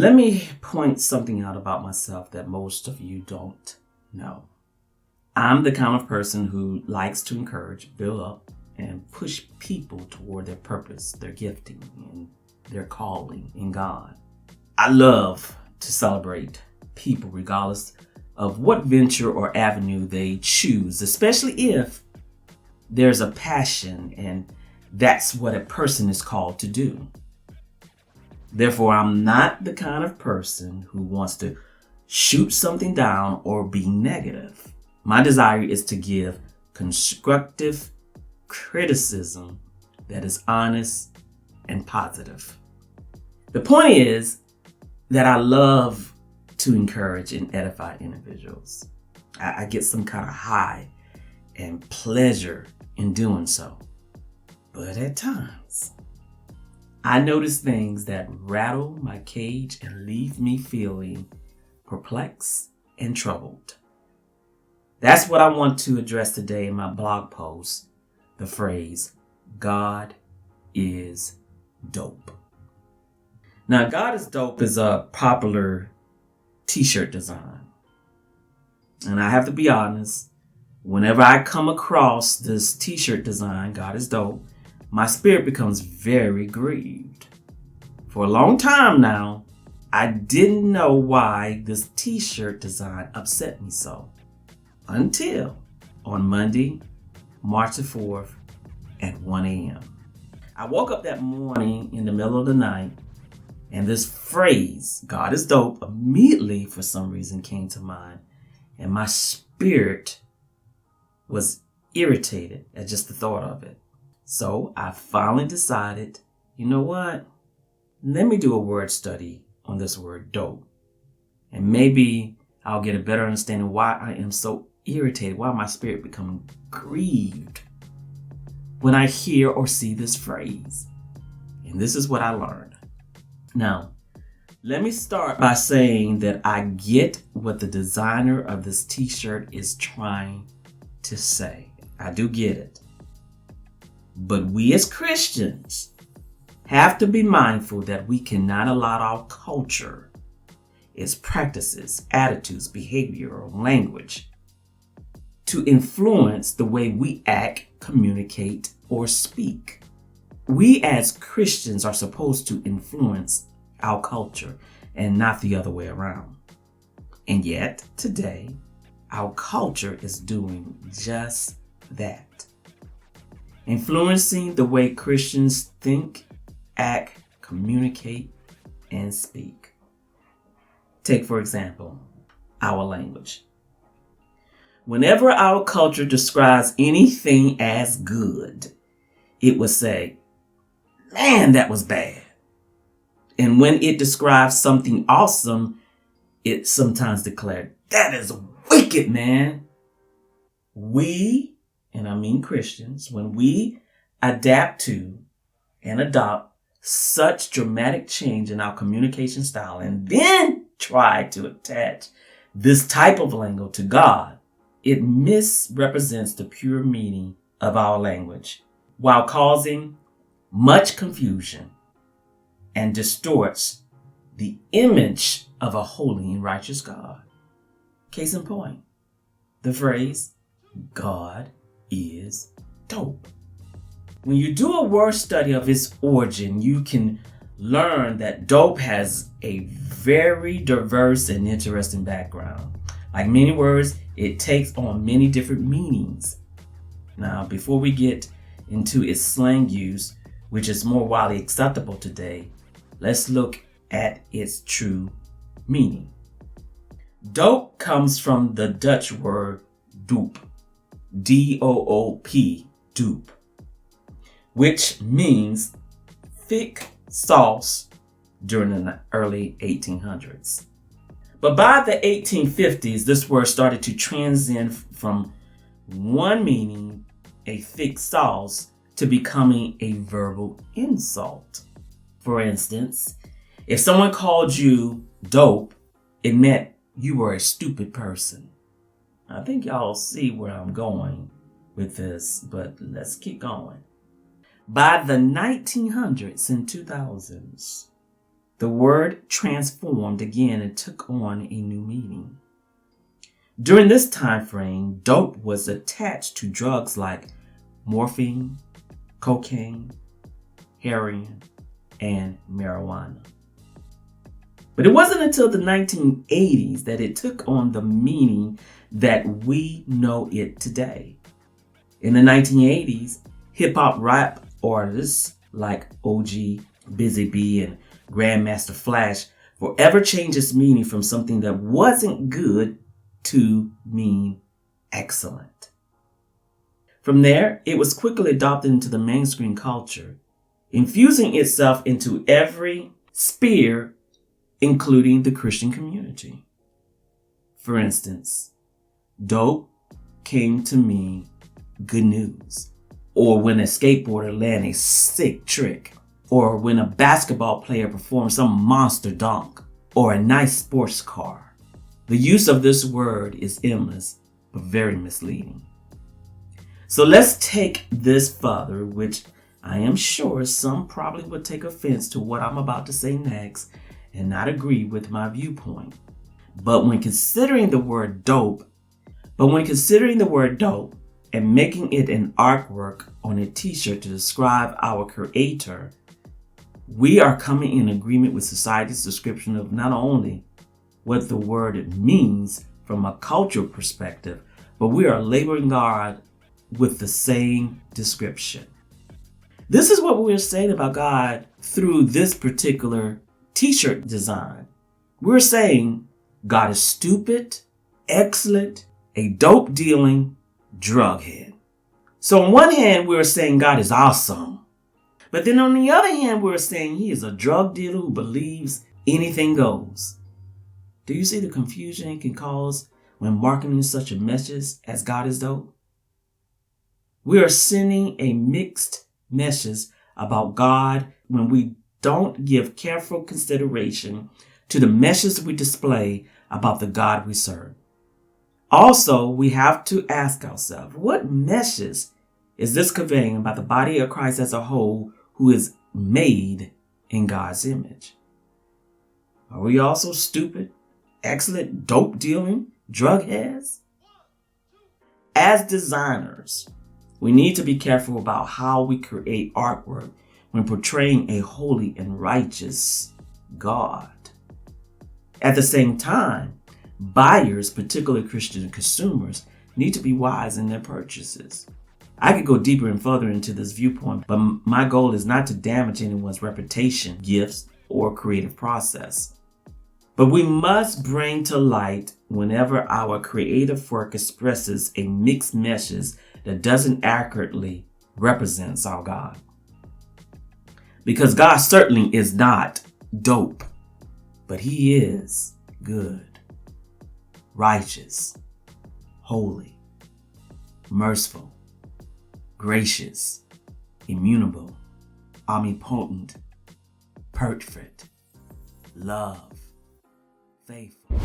Let me point something out about myself that most of you don't know. I'm the kind of person who likes to encourage, build up, and push people toward their purpose, their gifting, and their calling in God. I love to celebrate people regardless of what venture or avenue they choose, especially if there's a passion and that's what a person is called to do. Therefore, I'm not the kind of person who wants to shoot something down or be negative. My desire is to give constructive criticism that is honest and positive. The point is that I love to encourage and edify individuals. I get some kind of high and pleasure in doing so. But at times, I notice things that rattle my cage and leave me feeling perplexed and troubled. That's what I want to address today in my blog post, the phrase, God is dope. Now, God is dope is a popular t-shirt design. And I have to be honest, whenever I come across this t-shirt design, God is dope, my spirit becomes very grieved. For a long time now, I didn't know why this t-shirt design upset me so. Until on Monday, March the 4th at 1 a.m. I woke up that morning in the middle of the night and this phrase, God is dope, immediately for some reason came to mind. And my spirit was irritated at just the thought of it. So I finally decided, you know what? Let me do a word study on this word dope. And maybe I'll get a better understanding why I am so irritated, why my spirit becomes grieved when I hear or see this phrase. And this is what I learned. Now, let me start by saying that I get what the designer of this t-shirt is trying to say. I do get it. But we as Christians have to be mindful that we cannot allow our culture, its practices, attitudes, behavior, or language to influence the way we act, communicate, or speak. We as Christians are supposed to influence our culture and not the other way around. And yet, today, our culture is doing just that. Influencing the way Christians think, act, communicate, and speak. Take, for example, our language. Whenever our culture describes anything as good, it will say, man, that was bad. And when it describes something awesome, it sometimes declares, that is wicked, man. We, and I mean Christians, when we adapt to and adopt such dramatic change in our communication style and then try to attach this type of lingo to God, it misrepresents the pure meaning of our language while causing much confusion and distorts the image of a holy and righteous God. Case in point, the phrase, God is dope. When you do a word study of its origin, you can learn that dope has a very diverse and interesting background. Like many words, it takes on many different meanings. Now, before we get into its slang use, which is more widely acceptable today, let's look at its true meaning. Dope comes from the Dutch word doop, D-O-O-P, doop, which means thick sauce during the early 1800s. But by the 1850s, this word started to transcend from one meaning, a thick sauce, to becoming a verbal insult. For instance, if someone called you dope, it meant you were a stupid person. I think y'all see where I'm going with this, but let's keep going. By the 1900s and 2000s, the word transformed again and took on a new meaning. During this time frame, dope was attached to drugs like morphine, cocaine, heroin, and marijuana. But it wasn't until the 1980s that it took on the meaning that we know it today. In the 1980s, hip-hop rap artists like OG, Busy Bee, and Grandmaster Flash forever changed its meaning from something that wasn't good to mean excellent. From there, it was quickly adopted into the mainstream culture, infusing itself into every sphere, including the Christian community. For instance, dope came to mean good news, or when a skateboarder landed a sick trick, or when a basketball player performed some monster dunk, or a nice sports car. The use of this word is endless, but very misleading. So let's take this further, which I am sure some probably would take offense to what I'm about to say next and not agree with my viewpoint. But when considering the word dope and making it an artwork on a t-shirt to describe our creator, we are coming in agreement with society's description of not only what the word means from a cultural perspective, but we are labeling God with the same description. This is what we're saying about God through this particular t-shirt design. We're saying God is stupid, excellent, a dope dealing drug head. So on one hand, we're saying God is awesome. But then on the other hand, we're saying he is a drug dealer who believes anything goes. Do you see the confusion it can cause when marketing such a message as God is dope? We are sending a mixed message about God when we don't give careful consideration to the message we display about the God we serve. Also, we have to ask ourselves, what message is this conveying about the body of Christ as a whole who is made in God's image? Are we also stupid, excellent, dope dealing drug heads? As designers, we need to be careful about how we create artwork when portraying a holy and righteous God. At the same time, buyers, particularly Christian consumers, need to be wise in their purchases. I could go deeper and further into this viewpoint, but my goal is not to damage anyone's reputation, gifts, or creative process. But we must bring to light whenever our creative work expresses a mixed message that doesn't accurately represent our God. Because God certainly is not dope, but he is good, righteous, holy, merciful, gracious, immutable, omnipotent, perfect, love, faithful.